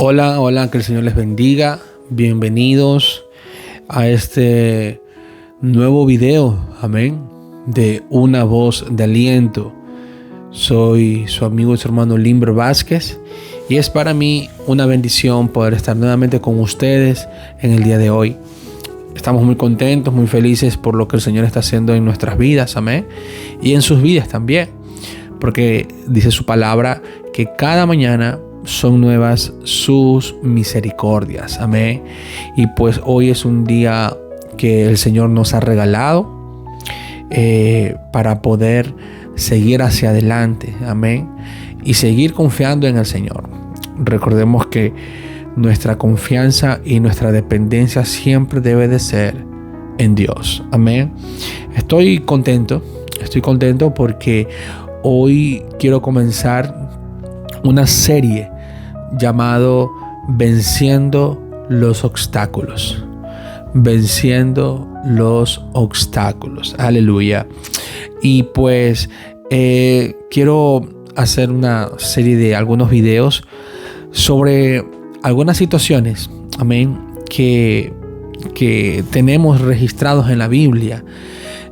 Hola, hola, que el Señor les bendiga. Bienvenidos a este nuevo video, amén, de Una Voz de Aliento. Soy su amigo y su hermano Limber Vázquez y es para mí una bendición poder estar nuevamente con ustedes en el día de hoy. Estamos muy contentos, muy felices por lo que el Señor está haciendo en nuestras vidas, amén, y en sus vidas también, porque dice su palabra que cada mañana son nuevas sus misericordias, amén. Y pues hoy es un día que el Señor nos ha regalado para poder seguir hacia adelante, amén, y seguir confiando en el Señor. Recordemos que nuestra confianza y nuestra dependencia siempre debe de ser en Dios, amén. Estoy contento porque hoy quiero comenzar una serie llamado Venciendo los Obstáculos. Venciendo los Obstáculos. Aleluya. Y pues quiero hacer una serie de algunos videos sobre algunas situaciones, amén, que tenemos registrados en la Biblia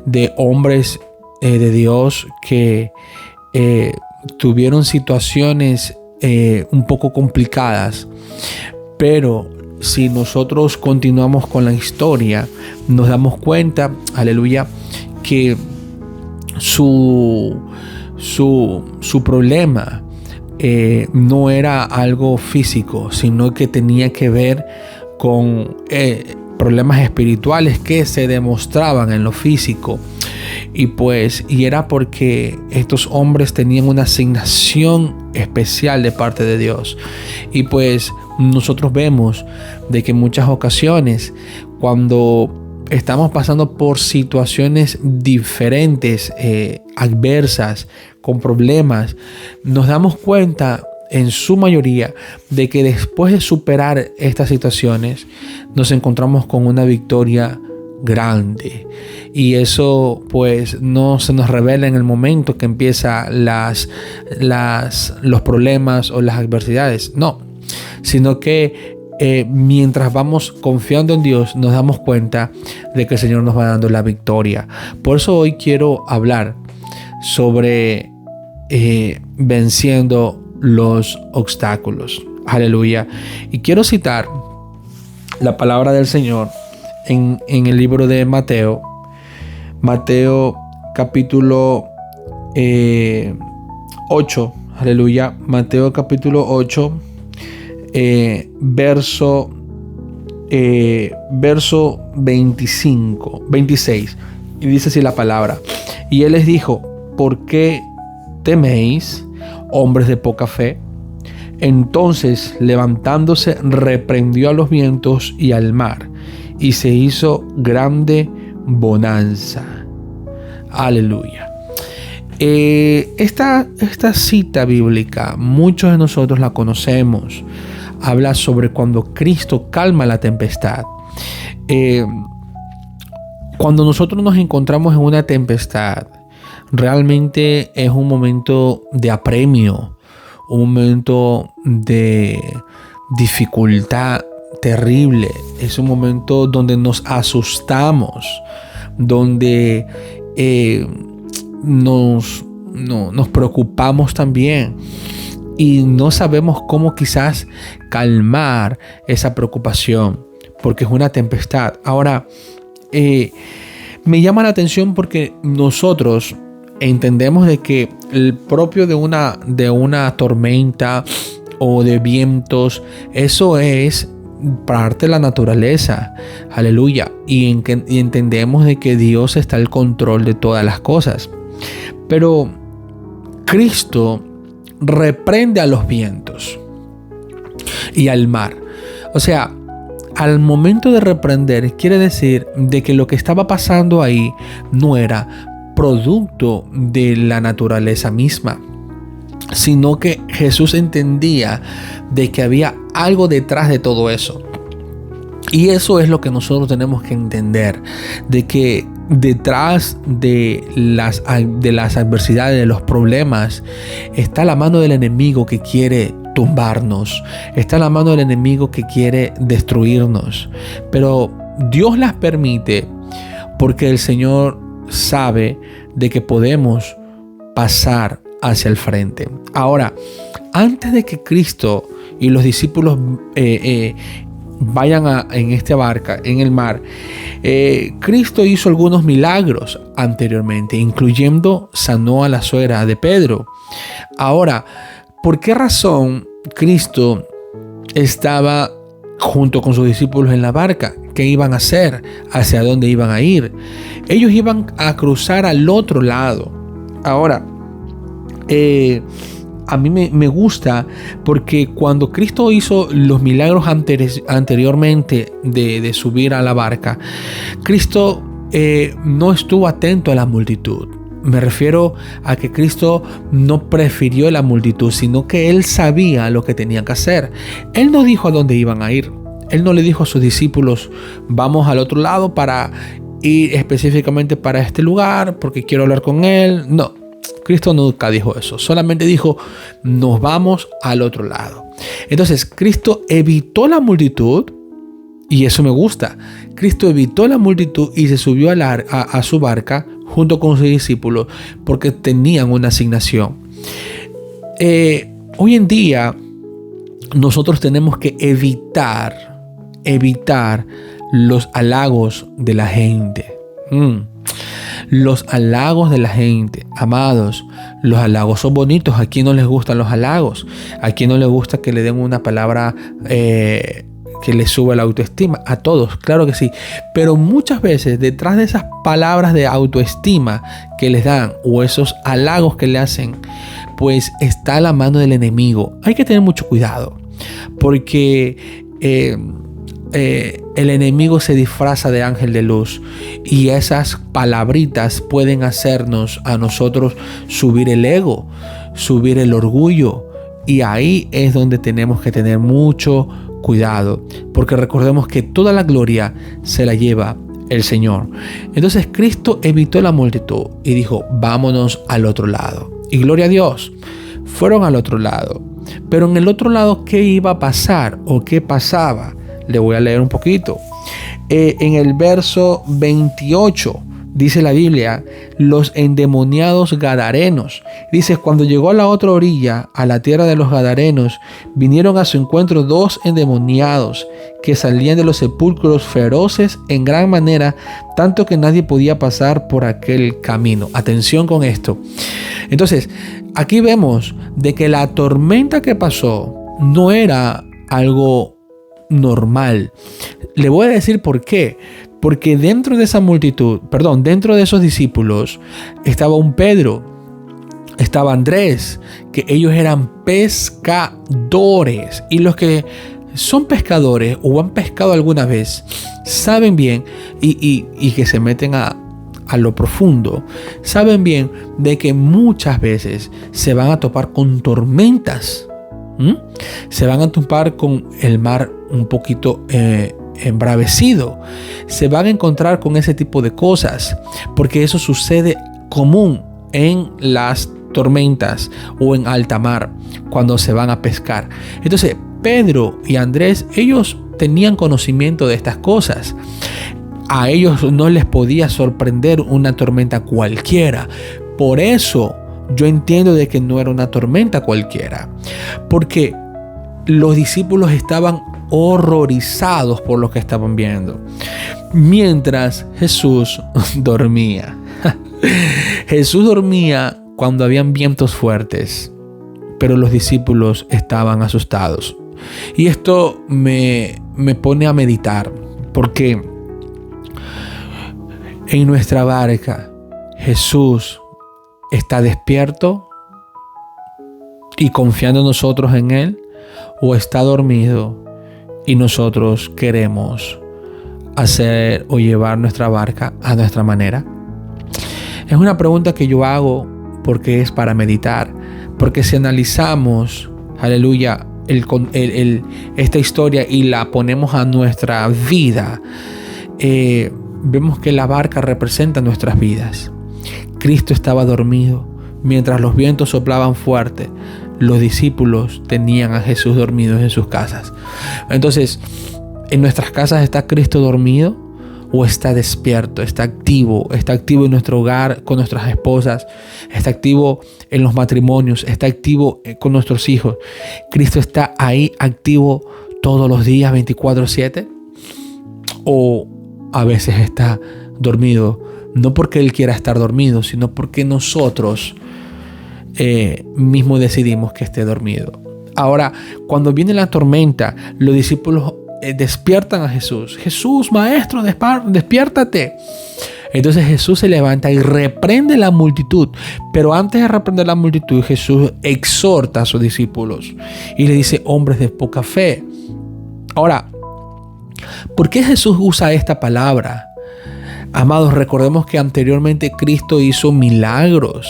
de hombres de Dios que tuvieron situaciones un poco complicadas, pero si nosotros continuamos con la historia, nos damos cuenta, aleluya, que su problema no era algo físico, sino que tenía que ver con problemas espirituales que se demostraban en lo físico. Y era porque estos hombres tenían una asignación especial de parte de Dios. Y pues nosotros vemos de que en muchas ocasiones, cuando estamos pasando por situaciones diferentes, adversas, con problemas, nos damos cuenta en su mayoría de que después de superar estas situaciones nos encontramos con una victoria grande, y eso pues no se nos revela en el momento que empiezan los problemas o las adversidades, no, sino que mientras vamos confiando en Dios nos damos cuenta de que el Señor nos va dando la victoria. Por eso hoy quiero hablar sobre venciendo los obstáculos. Aleluya. Y quiero citar la palabra del Señor en el libro de Mateo capítulo 8, aleluya, Mateo capítulo 8, verso 26, y dice así la palabra: y él les dijo, ¿por qué teméis, hombres de poca fe? Entonces, levantándose, reprendió a los vientos y al mar, y se hizo grande bonanza. Aleluya. Esta cita bíblica, muchos de nosotros la conocemos. Habla sobre cuando Cristo calma la tempestad. Cuando nosotros nos encontramos en una tempestad, realmente es un momento de apremio, un momento de dificultad terrible. Es un momento donde nos asustamos, donde nos preocupamos también, y no sabemos cómo quizás calmar esa preocupación, porque es una tempestad. Ahora, me llama la atención porque nosotros entendemos de que el propio de una tormenta o de vientos, eso es parte de la naturaleza, aleluya, y entendemos de que Dios está al control de todas las cosas. Pero Cristo reprende a los vientos y al mar. O sea, al momento de reprender, quiere decir de que lo que estaba pasando ahí no era producto de la naturaleza misma, sino que Jesús entendía de que había algo detrás de todo eso. Y eso es lo que nosotros tenemos que entender, de que detrás de las adversidades, de los problemas, está la mano del enemigo que quiere tumbarnos, está en la mano del enemigo que quiere destruirnos. Pero Dios las permite porque el Señor sabe de que podemos pasar hacia el frente. Ahora, antes de que Cristo y los discípulos vayan en esta barca, en el mar, Cristo hizo algunos milagros anteriormente, incluyendo sanó a la suegra de Pedro. Ahora, ¿por qué razón Cristo estaba junto con sus discípulos en la barca? ¿Qué iban a hacer? ¿Hacia dónde iban a ir? Ellos iban a cruzar al otro lado. Ahora, a mí me gusta porque cuando Cristo hizo los milagros anteriormente de subir a la barca, Cristo no estuvo atento a la multitud. Me refiero a que Cristo no prefirió la multitud, sino que Él sabía lo que tenían que hacer. Él no dijo a dónde iban a ir. Él no le dijo a sus discípulos, vamos al otro lado para ir específicamente para este lugar porque quiero hablar con Él. No, Cristo nunca dijo eso. Solamente dijo, nos vamos al otro lado. Entonces, Cristo evitó la multitud. Y eso me gusta. Cristo evitó la multitud y se subió a su barca junto con sus discípulos porque tenían una asignación. Hoy en día nosotros tenemos que evitar los halagos de la gente. Los halagos de la gente, amados, los halagos son bonitos. ¿A quién no les gustan los halagos? ¿A quién no les gusta que le den una palabra que les suba la autoestima? A todos, claro que sí. Pero muchas veces detrás de esas palabras de autoestima que les dan o esos halagos que le hacen, pues está la mano del enemigo. Hay que tener mucho cuidado porque el enemigo se disfraza de ángel de luz y esas palabritas pueden hacernos a nosotros subir el ego, subir el orgullo, y ahí es donde tenemos que tener mucho cuidado, porque recordemos que toda la gloria se la lleva el Señor. Entonces Cristo evitó la multitud y dijo, vámonos al otro lado. Y gloria a Dios, fueron al otro lado. Pero en el otro lado, ¿qué iba a pasar o qué pasaba? Le voy a leer un poquito. En el verso 28 dice la Biblia, los endemoniados gadarenos. Dice, cuando llegó a la otra orilla, a la tierra de los gadarenos, vinieron a su encuentro 2 endemoniados que salían de los sepulcros feroces en gran manera, tanto que nadie podía pasar por aquel camino. Atención con esto. Entonces, aquí vemos de que la tormenta que pasó no era algo normal. Le voy a decir por qué. Porque dentro de esa multitud, dentro de esos discípulos, estaba un Pedro, estaba Andrés, que ellos eran pescadores. Y los que son pescadores o han pescado alguna vez, saben bien, y que se meten a lo profundo, saben bien de que muchas veces se van a topar con tormentas. Se van a topar con el mar un poquito embravecido. Se van a encontrar con ese tipo de cosas, porque eso sucede común en las tormentas o en alta mar cuando se van a pescar. Entonces Pedro y Andrés, ellos tenían conocimiento de estas cosas. A ellos no les podía sorprender una tormenta cualquiera. Por eso yo entiendo de que no era una tormenta cualquiera, porque los discípulos estaban horrorizados por lo que estaban viendo, mientras Jesús dormía. Jesús dormía cuando habían vientos fuertes, pero los discípulos estaban asustados. Y esto me pone a meditar, porque en nuestra barca Jesús está despierto y confiando nosotros en Él, o está dormido y nosotros queremos hacer o llevar nuestra barca a nuestra manera. Es una pregunta que yo hago porque es para meditar, porque si analizamos, aleluya, esta historia y la ponemos a nuestra vida, vemos que la barca representa nuestras vidas. Cristo estaba dormido mientras los vientos soplaban fuerte. los discípulos tenían a Jesús dormido en sus casas. Entonces, ¿en nuestras casas está Cristo dormido o está despierto? ¿Está activo en nuestro hogar con nuestras esposas? ¿Está activo en los matrimonios? ¿Está activo con nuestros hijos? ¿Cristo está ahí activo todos los días 24/7? ¿O a veces está dormido? No porque Él quiera estar dormido, sino porque nosotros mismos decidimos que esté dormido. Ahora, cuando viene la tormenta, los discípulos despiertan a Jesús. Jesús, maestro, despiértate. Entonces Jesús se levanta y reprende la multitud. Pero antes de reprender la multitud, Jesús exhorta a sus discípulos y le dice: hombres de poca fe. Ahora, ¿por qué Jesús usa esta palabra? Amados, recordemos que anteriormente Cristo hizo milagros.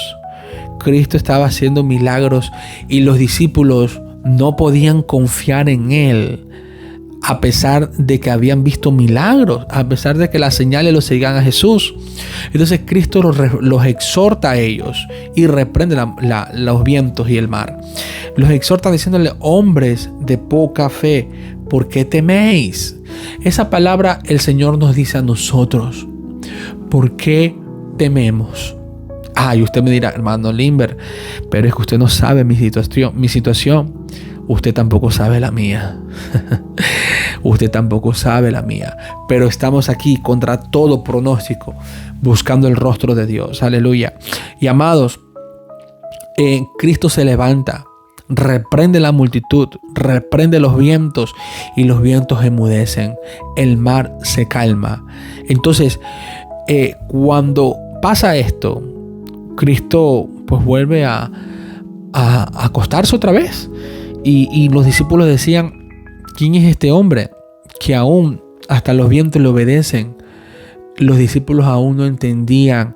Cristo estaba haciendo milagros y los discípulos no podían confiar en Él, a pesar de que habían visto milagros, a pesar de que las señales los seguían a Jesús. Entonces Cristo los exhorta a ellos y reprende los vientos y el mar. Los exhorta diciéndole: hombres de poca fe, ¿por qué teméis? Esa palabra el Señor nos dice a nosotros: ¿por qué tememos? Y usted me dirá: hermano Limber, pero es que usted no sabe mi situación. Usted tampoco sabe la mía. Usted tampoco sabe la mía. Pero estamos aquí contra todo pronóstico, buscando el rostro de Dios. Aleluya. Y amados, Cristo se levanta, reprende la multitud, reprende los vientos y los vientos enmudecen. El mar se calma. Entonces, cuando pasa esto, Cristo pues vuelve a acostarse otra vez. Y los discípulos decían: ¿quién es este hombre que aún hasta los vientos le obedecen? Los discípulos aún no entendían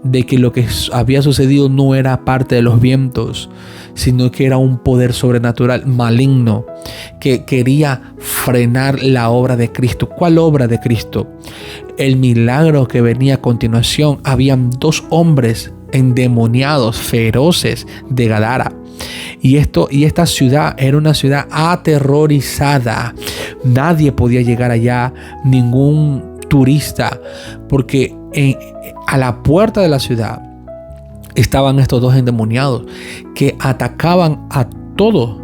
de que lo que había sucedido no era parte de los vientos, sino que era un poder sobrenatural maligno que quería frenar la obra de Cristo. ¿Cuál obra de Cristo? El milagro que venía a continuación. Habían 2 hombres endemoniados, feroces, de Gadara. Y esta ciudad era una ciudad aterrorizada. Nadie podía llegar allá, ningún turista, porque a la puerta de la ciudad estaban estos 2 endemoniados que atacaban a todo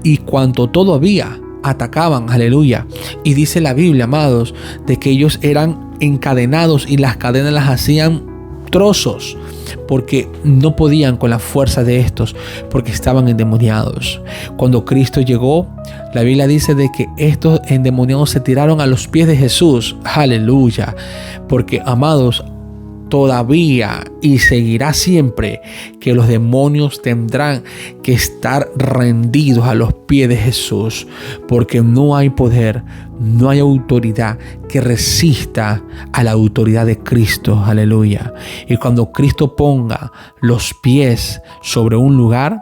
y cuanto todo había, atacaban. Aleluya. Y dice la Biblia, amados, de que ellos eran encadenados y las cadenas las hacían trozos, porque no podían con la fuerza de estos, porque estaban endemoniados. Cuando Cristo llegó, la Biblia dice de que estos endemoniados se tiraron a los pies de Jesús. Aleluya. Porque, amados, todavía y seguirá siempre que los demonios tendrán que estar rendidos a los pies de Jesús, porque no hay poder, no hay autoridad que resista a la autoridad de Cristo. Aleluya. Y cuando Cristo ponga los pies sobre un lugar,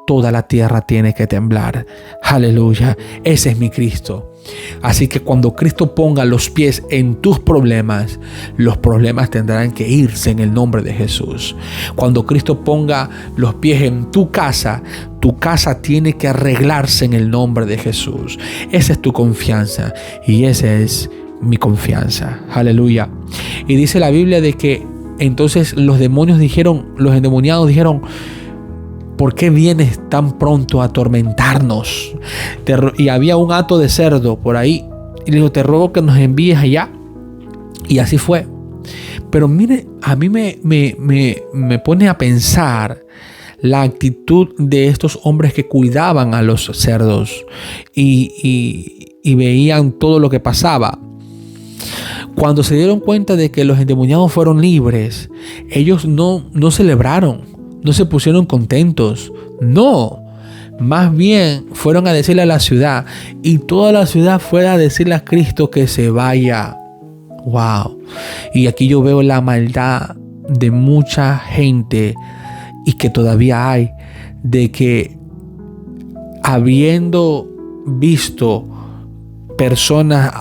toda la tierra tiene que temblar. Aleluya. Ese es mi Cristo. Así que cuando Cristo ponga los pies en tus problemas, los problemas tendrán que irse en el nombre de Jesús. Cuando Cristo ponga los pies en tu casa tiene que arreglarse en el nombre de Jesús. Esa es tu confianza y esa es mi confianza. Aleluya. Y dice la Biblia de que entonces los endemoniados dijeron: ¿por qué vienes tan pronto a atormentarnos? Y había un hato de cerdo por ahí. Y le dijo: te ruego que nos envíes allá. Y así fue. Pero mire, a mí me pone a pensar la actitud de estos hombres que cuidaban a los cerdos y veían todo lo que pasaba. Cuando se dieron cuenta de que los endemoniados fueron libres, ellos no celebraron. No se pusieron contentos, no, más bien fueron a decirle a la ciudad, y toda la ciudad fue a decirle a Cristo que se vaya. Wow. Y aquí yo veo la maldad de mucha gente, y que todavía hay, de que habiendo visto personas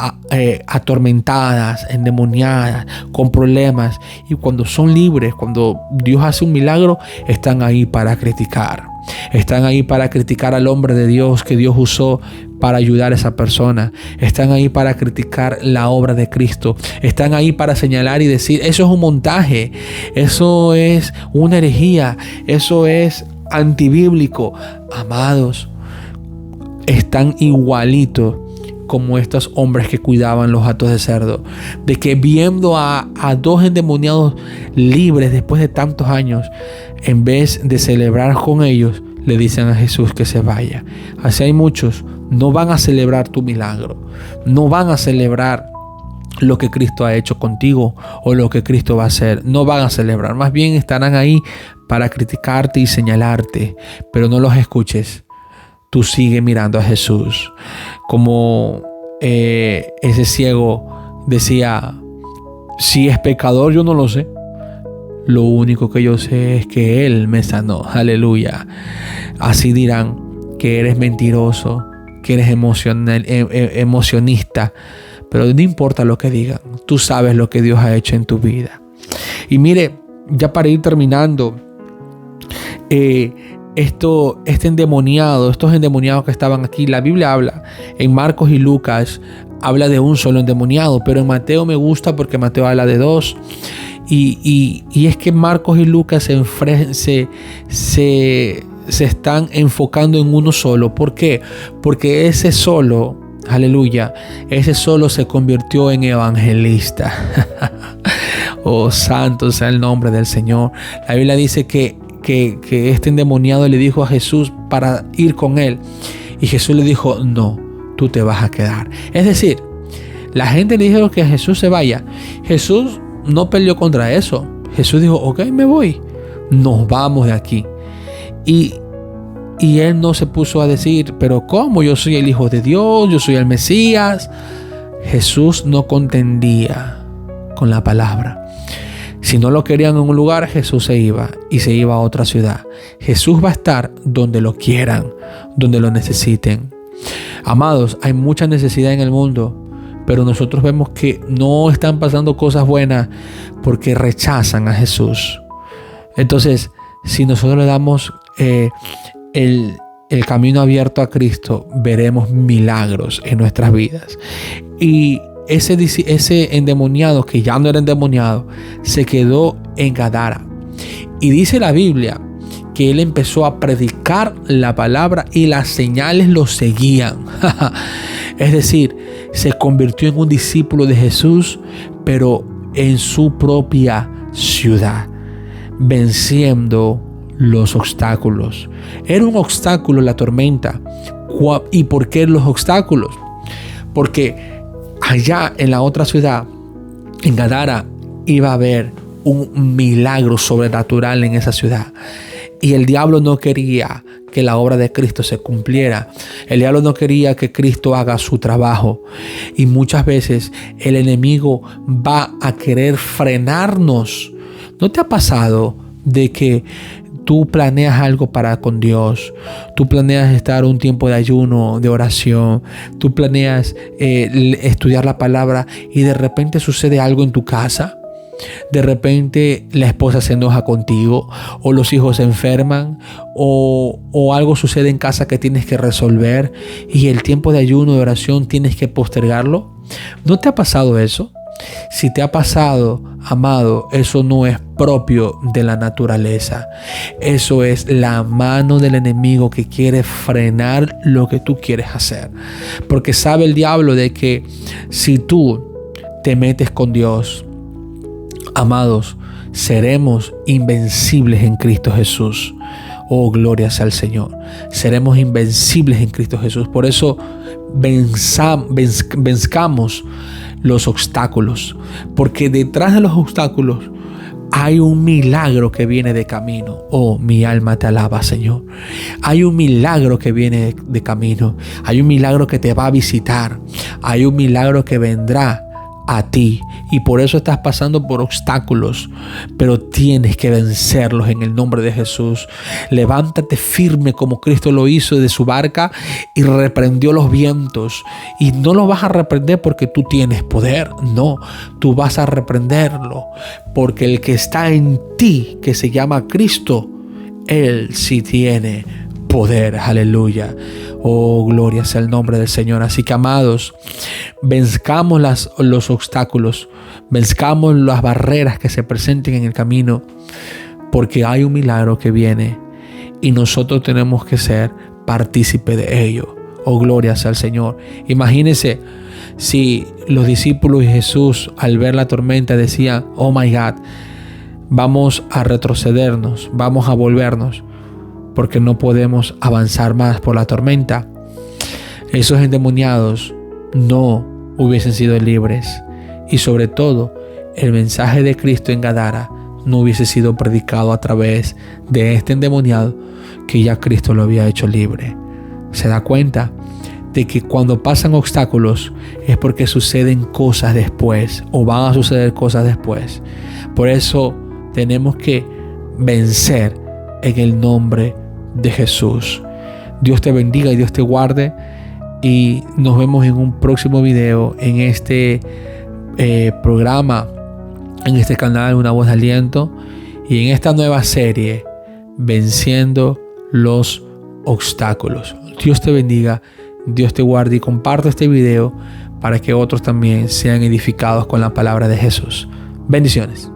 atormentadas, endemoniadas, con problemas, y cuando son libres, cuando Dios hace un milagro, están ahí para criticar. Están ahí para criticar al hombre de Dios que Dios usó para ayudar a esa persona. Están ahí para criticar la obra de Cristo. Están ahí para señalar y decir, eso es un montaje, eso es una herejía, eso es antibíblico. Amados, están igualitos como estos hombres que cuidaban los hatos de cerdo, de que viendo a dos endemoniados libres después de tantos años, en vez de celebrar con ellos, le dicen a Jesús que se vaya. Así hay muchos, no van a celebrar tu milagro, no van a celebrar lo que Cristo ha hecho contigo o lo que Cristo va a hacer, no van a celebrar, más bien estarán ahí para criticarte y señalarte, pero no los escuches. Tú sigue mirando a Jesús. Como ese ciego decía, si es pecador yo no lo sé. Lo único que yo sé es que Él me sanó. Aleluya. Así dirán que eres mentiroso, que eres emocionista. Pero no importa lo que digan. Tú sabes lo que Dios ha hecho en tu vida. Y mire, ya para ir terminando, estos endemoniados que estaban aquí, la Biblia habla en Marcos y Lucas, habla de un solo endemoniado, pero en Mateo me gusta porque Mateo habla de dos. Y es que Marcos y Lucas se están enfocando en uno solo. ¿Por qué? Porque ese solo, aleluya, ese solo se convirtió en evangelista. Oh, santo sea el nombre del Señor. La Biblia dice que este endemoniado le dijo a Jesús para ir con él, y Jesús le dijo, no, tú te vas a quedar. Es decir, la gente le dijo que Jesús se vaya. Jesús no peleó contra eso. Jesús dijo, ok, me voy, nos vamos de aquí. Y él no se puso a decir, pero ¿cómo? Yo soy el Hijo de Dios, yo soy el Mesías. Jesús no contendía con la palabra. Si no lo querían en un lugar, Jesús se iba y se iba a otra ciudad. Jesús va a estar donde lo quieran, donde lo necesiten. Amados, hay mucha necesidad en el mundo, pero nosotros vemos que no están pasando cosas buenas porque rechazan a Jesús. Entonces, si nosotros le damos el camino abierto a Cristo, veremos milagros en nuestras vidas. Y ese endemoniado, que ya no era endemoniado, se quedó en Gadara. Y dice la Biblia que él empezó a predicar la palabra y las señales lo seguían. Es decir, se convirtió en un discípulo de Jesús, pero en su propia ciudad, venciendo los obstáculos. Era un obstáculo la tormenta. ¿Y por qué los obstáculos? Porque allá en la otra ciudad, en Gadara, iba a haber un milagro sobrenatural en esa ciudad. Y el diablo no quería que la obra de Cristo se cumpliera. El diablo no quería que Cristo haga su trabajo. Y muchas veces el enemigo va a querer frenarnos. ¿No te ha pasado de que tú planeas algo para con Dios? Tú planeas estar un tiempo de ayuno, de oración. Tú planeas estudiar la palabra y de repente sucede algo en tu casa. De repente la esposa se enoja contigo, o los hijos se enferman, o algo sucede en casa que tienes que resolver y el tiempo de ayuno, de oración, tienes que postergarlo. ¿No te ha pasado eso? Si te ha pasado, amado, eso no es propio de la naturaleza. Eso es la mano del enemigo que quiere frenar lo que tú quieres hacer. Porque sabe el diablo de que si tú te metes con Dios, amados, seremos invencibles en Cristo Jesús. Oh, gloria sea al Señor. Seremos invencibles en Cristo Jesús. Por eso venzcamos los obstáculos, porque detrás de los obstáculos hay un milagro que viene de camino. Oh, mi alma te alaba, Señor. Hay un milagro que viene de camino. Hay un milagro que te va a visitar. Hay un milagro que vendrá a ti, y por eso estás pasando por obstáculos, pero tienes que vencerlos en el nombre de Jesús. Levántate firme como Cristo lo hizo de su barca y reprendió los vientos. Y no lo vas a reprender porque tú tienes poder, no, tú vas a reprenderlo porque el que está en ti, que se llama Cristo, Él sí tiene poder. Aleluya. Oh, gloria sea el nombre del Señor. Así que, amados, venzcamos los obstáculos, venzcamos las barreras que se presenten en el camino, porque hay un milagro que viene y nosotros tenemos que ser partícipes de ello. Oh, gloria sea el Señor. Imagínense si los discípulos de Jesús, al ver la tormenta, decían: oh my God, vamos a retrocedernos, vamos a volvernos, porque no podemos avanzar más por la tormenta. Esos endemoniados no hubiesen sido libres, y sobre todo el mensaje de Cristo en Gadara no hubiese sido predicado a través de este endemoniado, que ya Cristo lo había hecho libre. ¿Se da cuenta de que cuando pasan obstáculos es porque suceden cosas después, o van a suceder cosas después? Por eso tenemos que vencer en el nombre de Jesús. Dios te bendiga y Dios te guarde, y nos vemos en un próximo video en este programa, en este canal Una Voz de Aliento, y en esta nueva serie, Venciendo los Obstáculos. Dios te bendiga, Dios te guarde, y comparte este video para que otros también sean edificados con la palabra de Jesús. Bendiciones.